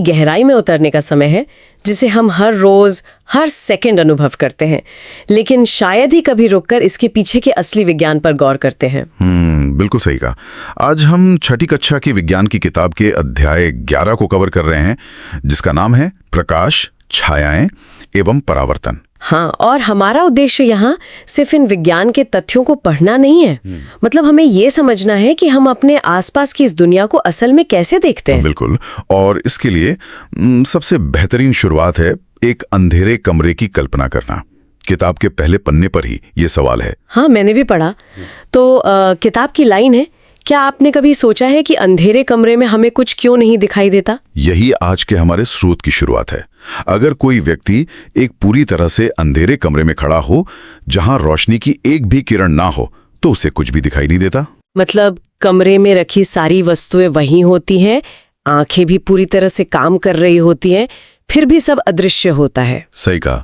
गहराई में उतरने का समय है जिसे हम हर रोज हर सेकंड अनुभव करते हैं, लेकिन शायद ही कभी रुककर इसके पीछे के असली विज्ञान पर गौर करते हैं। बिल्कुल सही कहा। आज हम छठी कक्षा की विज्ञान की किताब के अध्याय 11 को कवर कर रहे हैं, जिसका नाम है प्रकाश, छायाएं एवं परावर्तन। हाँ, और हमारा उद्देश्य यहाँ सिर्फ इन विज्ञान के तथ्यों को पढ़ना नहीं है। मतलब हमें ये समझना है कि हम अपने आसपास की इस दुनिया को असल में कैसे देखते हैं। बिल्कुल, और इसके लिए सबसे बेहतरीन शुरुआत है एक अंधेरे कमरे की कल्पना करना। किताब के पहले पन्ने पर ही ये सवाल है। हाँ, मैंने भी पढ़ा। तो किताब की लाइन है, क्या आपने कभी सोचा है कि अंधेरे कमरे में हमें कुछ क्यों नहीं दिखाई देता? यही आज के हमारे स्रोत की शुरुआत है। अगर कोई व्यक्ति एक पूरी तरह से अंधेरे कमरे में खड़ा हो, जहां रोशनी की एक भी किरण ना हो, तो उसे कुछ भी दिखाई नहीं देता। मतलब कमरे में रखी सारी वस्तुएं वहीं होती हैं, आंखें भी पूरी तरह से काम कर रही होती हैं, फिर भी सब अदृश्य होता है। सही कहा।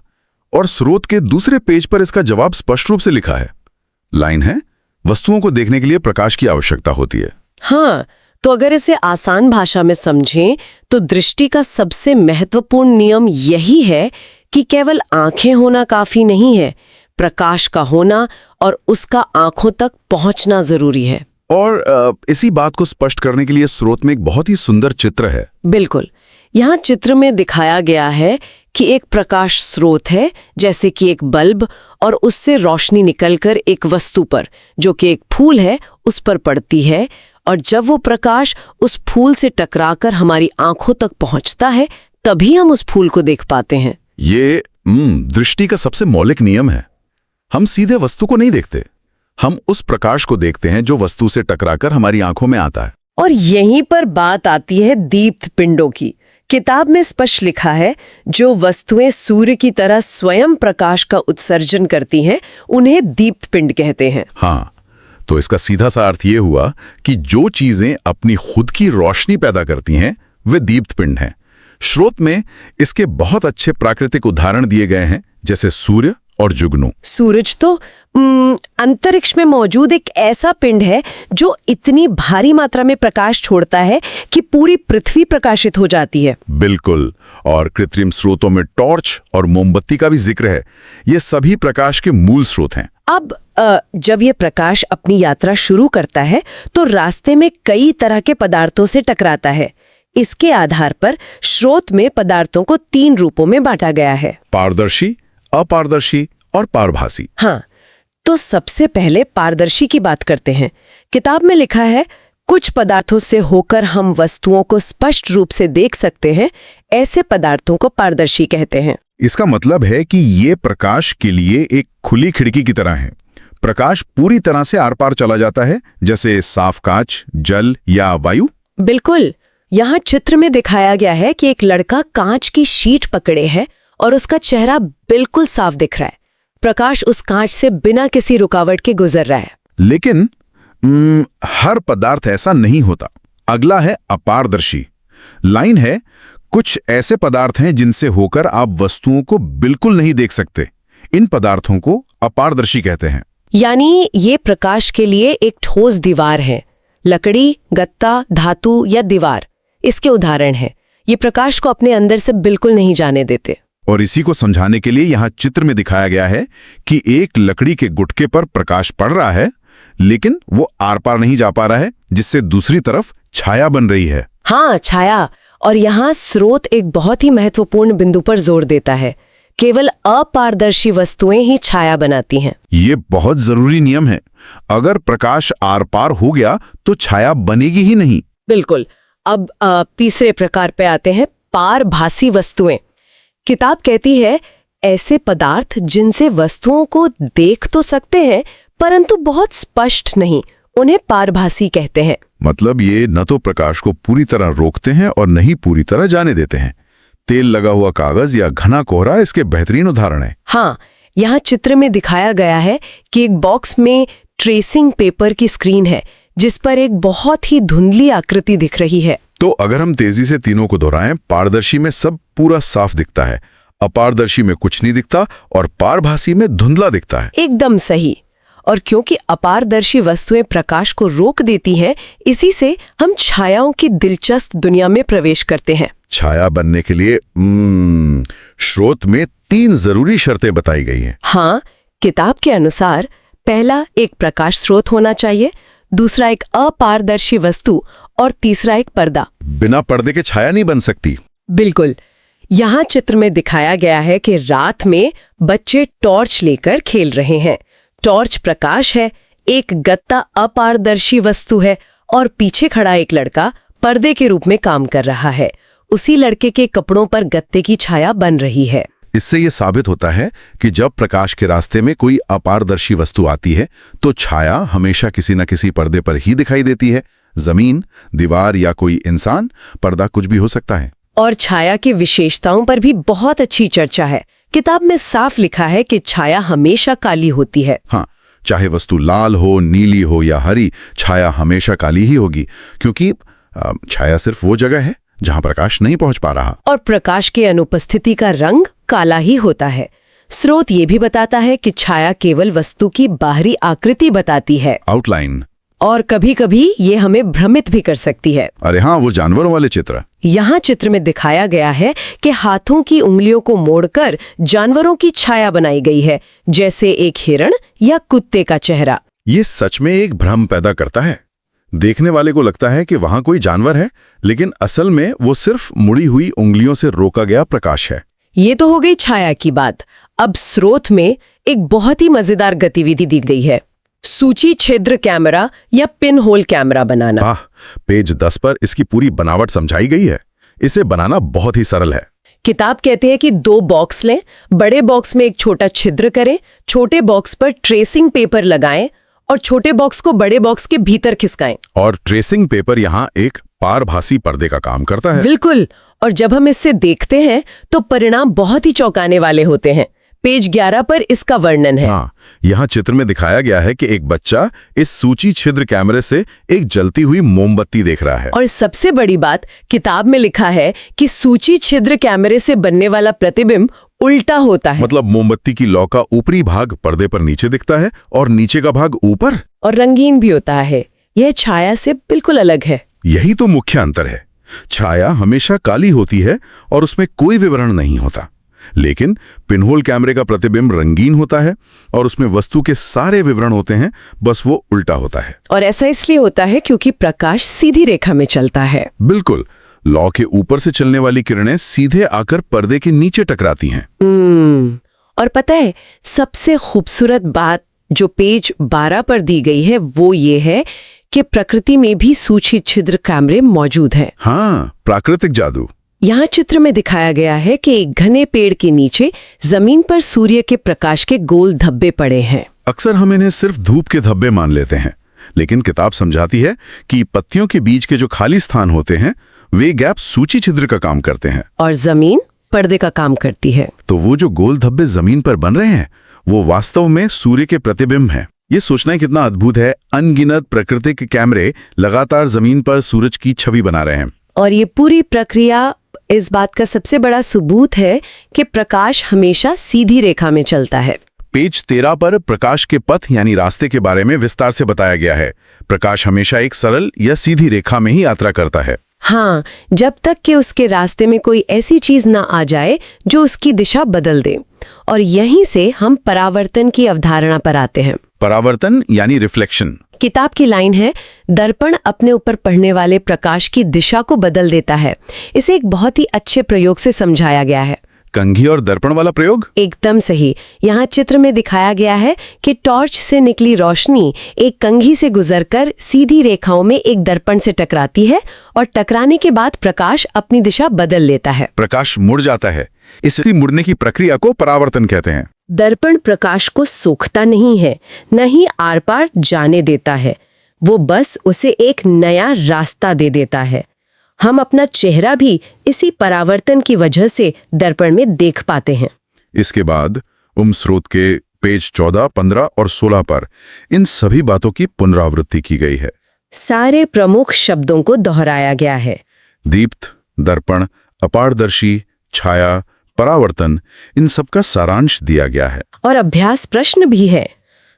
और स्रोत के दूसरे पेज पर इसका जवाब स्पष्ट रूप से लिखा है। लाइन है, वस्तुओं को देखने के लिए प्रकाश की आवश्यकता होती है। हाँ, तो अगर इसे आसान भाषा में समझें तो दृष्टि का सबसे महत्वपूर्ण नियम यही है कि केवल आंखें होना काफी नहीं है, प्रकाश का होना और उसका आंखों तक पहुंचना जरूरी है। और इसी बात को स्पष्ट करने के लिए स्रोत में एक बहुत ही सुंदर चित्र है। बिल्कुल, यहाँ चित्र में दिखाया गया है कि एक प्रकाश स्रोत है, जैसे कि एक बल्ब, और उससे रोशनी निकलकर एक वस्तु पर, जो कि एक फूल है, उस पर पड़ती है, और जब वो प्रकाश उस फूल से टकराकर हमारी आंखों तक पहुंचता है, तभी हम उस फूल को देख पाते हैं। ये दृष्टि का सबसे मौलिक नियम है। हम सीधे वस्तु को नहीं देखते, हम उस प्रकाश को देखते हैं जो वस्तु से टकराकर हमारी आंखों में आता है। और यहीं पर बात आती है दीप्त पिंडों की। किताब में स्पष्ट लिखा है, जो वस्तुएं सूर्य की तरह स्वयं प्रकाश का उत्सर्जन करती हैं, उन्हें दीप्त पिंड कहते हैं। हाँ, तो इसका सीधा सा अर्थ ये हुआ कि जो चीजें अपनी खुद की रोशनी पैदा करती हैं, वे दीप्त पिंड हैं। स्रोत में इसके बहुत अच्छे प्राकृतिक उदाहरण दिए गए हैं, जैसे सूर्य और जुगनू। सूरज तो अंतरिक्ष में मौजूद एक ऐसा पिंड है जो इतनी भारी मात्रा में प्रकाश छोड़ता है कि पूरी पृथ्वी प्रकाशित हो जाती है। बिल्कुल, और कृत्रिम स्रोतों में टॉर्च और मोमबत्ती का भी जिक्र है। ये सभी प्रकाश के मूल स्रोत हैं। अब जब ये प्रकाश अपनी यात्रा शुरू करता है तो रास्ते में कई तरह के पदार्थों से टकराता है। इसके आधार पर स्रोत में पदार्थों को 3 रूपों में बांटा गया है: पारदर्शी, अपारदर्शी और पारभासी। हाँ, तो सबसे पहले पारदर्शी की बात करते हैं। किताब में लिखा है, कुछ पदार्थों से होकर हम वस्तुओं को स्पष्ट रूप से देख सकते हैं, ऐसे पदार्थों को पारदर्शी कहते हैं। इसका मतलब है कि ये प्रकाश के लिए एक खुली खिड़की की तरह है। प्रकाश पूरी तरह से आर पार चला जाता है, जैसे साफ कांच, जल या वायु। बिल्कुल, यहाँ चित्र में दिखाया गया है कि एक लड़का कांच की शीट पकड़े है और उसका चेहरा बिल्कुल साफ दिख रहा है। प्रकाश उस कांच से बिना किसी रुकावट के गुजर रहा है। लेकिन हर पदार्थ ऐसा नहीं होता। अगला है अपारदर्शी। लाइन है, कुछ ऐसे पदार्थ हैं जिनसे होकर आप वस्तुओं को बिल्कुल नहीं देख सकते। इन पदार्थों को अपारदर्शी कहते हैं। यानी ये प्रकाश के लिए एक ठोस दीवार है। लकड़ी, गत्ता, धातु या दीवार इसके उदाहरण है। ये प्रकाश को अपने अंदर से बिल्कुल नहीं जाने देते। और इसी को समझाने के लिए यहाँ चित्र में दिखाया गया है कि एक लकड़ी के गुटके पर प्रकाश पड़ रहा है, लेकिन वो आर पार नहीं जा पा रहा है, जिससे दूसरी तरफ छाया बन रही है। हाँ, छाया। और यहाँ स्रोत एक बहुत ही महत्वपूर्ण बिंदु पर जोर देता है। केवल अपारदर्शी वस्तुएं ही छाया बनाती हैं। ये बहुत जरूरी नियम है। अगर प्रकाश आर पार हो गया तो छाया बनेगी ही नहीं। बिल्कुल। अब तीसरे प्रकार पे आते हैं, पारभासी वस्तुएं। किताब कहती है, ऐसे पदार्थ जिनसे वस्तुओं को देख तो सकते हैं परंतु बहुत स्पष्ट नहीं, उन्हें पारभासी कहते हैं। मतलब ये न तो प्रकाश को पूरी तरह रोकते हैं और न ही पूरी तरह जाने देते हैं। तेल लगा हुआ कागज या घना कोहरा इसके बेहतरीन उदाहरण है। हाँ, यहाँ चित्र में दिखाया गया है कि एक बॉक्स में ट्रेसिंग पेपर की स्क्रीन है, जिस पर एक बहुत ही धुंधली आकृति दिख रही है। तो अगर हम तेजी से तीनों को दोहराएं, पारदर्शी में सब पूरा साफ दिखता है, अपारदर्शी में कुछ नहीं दिखता और पारभासी में धुंधला दिखता है। एकदम सही। और क्योंकि अपारदर्शी वस्तुएं प्रकाश को रोक देती हैं, इसी से हम छायाओं की दिलचस्प दुनिया में प्रवेश करते हैं। छाया बनने के लिए स्रोत में 3 जरूरी शर्तें बताई गई हैं। हाँ, किताब के अनुसार पहला एक प्रकाश स्रोत होना चाहिए, दूसरा एक अपारदर्शी वस्तु और तीसरा एक पर्दा। बिना पर्दे के छाया नहीं बन सकती। बिल्कुल। यहाँ चित्र में दिखाया गया है कि रात में बच्चे टॉर्च लेकर खेल रहे हैं। टॉर्च प्रकाश है, एक गत्ता अपारदर्शी वस्तु है और पीछे खड़ा एक लड़का पर्दे के रूप में काम कर रहा है। उसी लड़के के कपड़ों पर गत्ते की छाया बन रही है। इससे यह साबित होता है कि जब प्रकाश के रास्ते में कोई अपारदर्शी वस्तु आती है तो छाया हमेशा किसी न किसी पर्दे पर ही दिखाई देती है। जमीन, दीवार या कोई इंसान, पर्दा कुछ भी हो सकता है। और छाया की विशेषताओं पर भी बहुत अच्छी चर्चा है। किताब में साफ लिखा है कि छाया हमेशा काली होती है। हाँ, चाहे वस्तु लाल हो, नीली हो या हरी, छाया हमेशा काली ही होगी, क्योंकि छाया सिर्फ वो जगह है जहां प्रकाश नहीं पहुंच पा रहा। और प्रकाश के अनुपस्थिति का रंग काला ही होता है। स्रोत ये भी बताता है कि छाया केवल वस्तु की बाहरी आकृति बताती है, आउटलाइन। और कभी-कभी ये हमें भ्रमित भी कर सकती है। अरे हाँ, वो जानवरों वाले चित्र। यहाँ चित्र में दिखाया गया है कि हाथों की उंगलियों को मोड़कर जानवरों की छाया बनाई गई है, जैसे एक हिरण या कुत्ते का चेहरा। ये सच में एक भ्रम पैदा करता है। देखने वाले को लगता है कि वहां कोई जानवर है, लेकिन असल में वो सिर्फ मुड़ी हुई उंगलियों से रोका गया प्रकाश है। ये तो हो गई छाया की बात। अब स्रोत में एक बहुत ही मजेदार गतिविधि दी गई है, सूची छिद्र कैमरा या पिन होल कैमरा बनाना। वाह, पेज 10 पर इसकी पूरी बनावट समझाई गई है। इसे बनाना बहुत ही सरल है। किताब कहते हैं कि 2 बॉक्स लें, बड़े बॉक्स में एक छोटा छिद्र करें, छोटे बॉक्स पर ट्रेसिंग पेपर लगाएं और छोटे बॉक्स को बड़े बॉक्स के भीतर खिसकाएं। और ट्रेसिंग पेपर यहाँ एक पारभासी पर्दे का काम करता है। बिल्कुल। और जब हम इससे देखते हैं तो परिणाम बहुत ही चौंकाने वाले होते हैं। पेज 11 पर इसका वर्णन है। हाँ, यहाँ चित्र में दिखाया गया है कि एक बच्चा इस सूची छिद्र कैमरे से एक जलती हुई मोमबत्ती देख रहा है। और सबसे बड़ी बात, किताब में लिखा है कि सूची छिद्र कैमरे से बनने वाला प्रतिबिंब उल्टा होता है। मतलब मोमबत्ती की लौ का ऊपरी भाग पर्दे पर नीचे दिखता है और नीचे का भाग ऊपर, और रंगीन भी होता है। यह छाया से बिल्कुल अलग है। यही तो मुख्य अंतर है। छाया हमेशा काली होती है और उसमें कोई विवरण नहीं होता, लेकिन पिनहोल कैमरे का प्रतिबिंब रंगीन होता है और उसमें वस्तु के सारे विवरण होते हैं, बस वो उल्टा होता है। और ऐसा इसलिए होता है क्योंकि प्रकाश सीधी रेखा में चलता है। बिल्कुल, लौ के ऊपर से चलने वाली किरणें सीधे आकर पर्दे के नीचे टकराती हैं। और पता है, सबसे खूबसूरत बात जो पेज 12 पर दी गई है वो ये है कि प्रकृति में भी सूची छिद्र कैमरे मौजूद हैं। हाँ, प्राकृतिक जादू। यहाँ चित्र में दिखाया गया है कि एक घने पेड़ के नीचे जमीन पर सूर्य के प्रकाश के गोल धब्बे पड़े हैं। अक्सर हम इन्हें सिर्फ धूप के धब्बे मान लेते हैं, लेकिन किताब समझाती है कि पत्तियों के बीच के जो खाली स्थान होते हैं वे गैप सूची छिद्र का काम करते हैं और जमीन पर्दे का काम करती है। तो वो जो गोल धब्बे जमीन पर बन रहे हैं वो वास्तव में सूर्य के प्रतिबिंब हैं। ये सोचना कितना अद्भुत है। अनगिनत प्राकृतिक कैमरे लगातार जमीन पर सूरज की छवि बना रहे हैं। और ये पूरी प्रक्रिया इस बात का सबसे बड़ा सबूत है कि प्रकाश हमेशा सीधी रेखा में चलता है। पेज 13 पर प्रकाश के पथ यानी रास्ते के बारे में विस्तार से बताया गया है। प्रकाश हमेशा एक सरल या सीधी रेखा में ही यात्रा करता है। हाँ, जब तक कि उसके रास्ते में कोई ऐसी चीज ना आ जाए जो उसकी दिशा बदल दे। और यहीं से हम परावर्तन की अवधारणा पर आते हैं। परावर्तन यानी रिफ्लेक्शन। किताब की लाइन है, दर्पण अपने ऊपर पड़ने वाले प्रकाश की दिशा को बदल देता है। इसे एक बहुत ही अच्छे प्रयोग से समझाया गया है। कंघी और दर्पण वाला प्रयोग? एकदम सही। यहाँ चित्र में दिखाया गया है कि टॉर्च से निकली रोशनी एक कंघी से गुजरकर सीधी रेखाओं में एक दर्पण से टकराती है और टकराने के बाद प्रकाश अपनी दिशा बदल लेता है। प्रकाश मुड़ जाता है। इसी मुड़ने की प्रक्रिया को परावर्तन कहते हैं। दर्पण प्रकाश को सोखता नहीं है, न ही आर पार जाने देता है, वो बस उसे एक नया रास्ता दे देता है। हम अपना चेहरा भी इसी परावर्तन की वजह से दर्पण में देख पाते हैं। इसके बाद स्रोत के पेज 14, 15 और 16 पर इन सभी बातों की पुनरावृत्ति की गई है। सारे प्रमुख शब्दों को दोहराया गया है। दीप्त, दर्पण, अपारदर्शी, छाया, परावर्तन, इन सब का सारांश दिया गया है। और अभ्यास प्रश्न भी है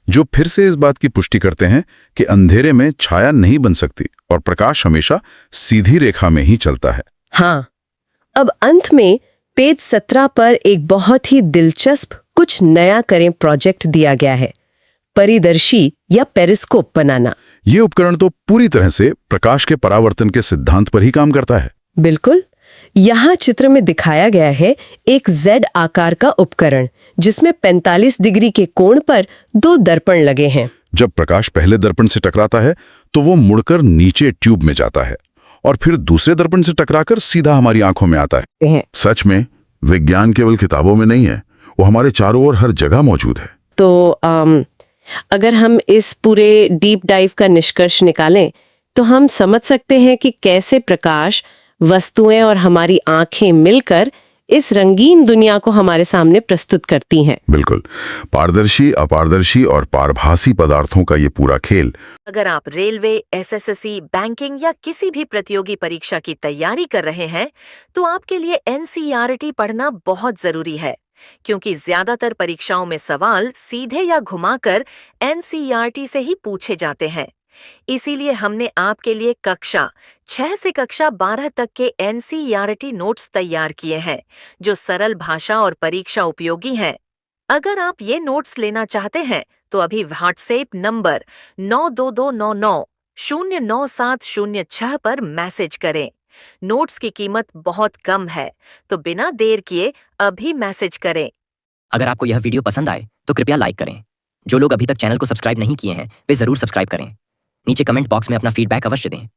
जो फिर से इस बात की पुष्टि करते हैं कि अंधेरे में छाया नहीं बन सकती और प्रकाश हमेशा सीधी रेखा में ही चलता है। हाँ, अब अंत में पेज 17 पर एक बहुत ही दिलचस्प कुछ नया करें प्रोजेक्ट दिया गया है, परिदर्शी या पेरिस्कोप बनाना। ये उपकरण तो पूरी तरह से प्रकाश के परावर्तन के सिद्धांत पर ही काम करता है। बिल्कुल। यहाँ चित्र में दिखाया गया है एक Z आकार का उपकरण जिसमें 45 डिग्री के कोण पर 2 दर्पण लगे हैं। जब प्रकाश पहले दर्पण से टकराता है तो वो मुड़कर नीचे ट्यूब में जाता है और फिर दूसरे दर्पण से टकराकर सीधा हमारी आंखों में आता है। सच में विज्ञान केवल किताबों में नहीं है, वो हमारे चारों ओर हर जगह मौजूद है। तो अगर हम इस पूरे डीप डाइव का निष्कर्ष निकालें तो हम समझ सकते हैं कि कैसे प्रकाश, वस्तुएं और हमारी आंखें मिलकर इस रंगीन दुनिया को हमारे सामने प्रस्तुत करती हैं। बिल्कुल। पारदर्शी, अपारदर्शी और पारभासी पदार्थों का ये पूरा खेल। अगर आप रेलवे, एसएससी, बैंकिंग या किसी भी प्रतियोगी परीक्षा की तैयारी कर रहे हैं तो आपके लिए एनसीईआरटी पढ़ना बहुत जरूरी है, क्योंकि ज्यादातर परीक्षाओं में सवाल सीधे या घुमाकर एनसीईआरटी से ही पूछे जाते हैं। इसीलिए हमने आपके लिए कक्षा 6 से कक्षा 12 तक के एनसीईआरटी नोट्स तैयार किए हैं, जो सरल भाषा और परीक्षा उपयोगी हैं। अगर आप ये नोट्स लेना चाहते हैं तो अभी व्हाट्सएप नंबर 92299-09706 पर मैसेज करें। नोट्स की कीमत बहुत कम है, तो बिना देर किए अभी मैसेज करें। अगर आपको यह वीडियो पसंद आए तो कृपया लाइक करें। जो लोग अभी तक चैनल को सब्सक्राइब नहीं किए हैं वे जरूर सब्सक्राइब करें। नीचे कमेंट बॉक्स में अपना फीडबैक अवश्य दें।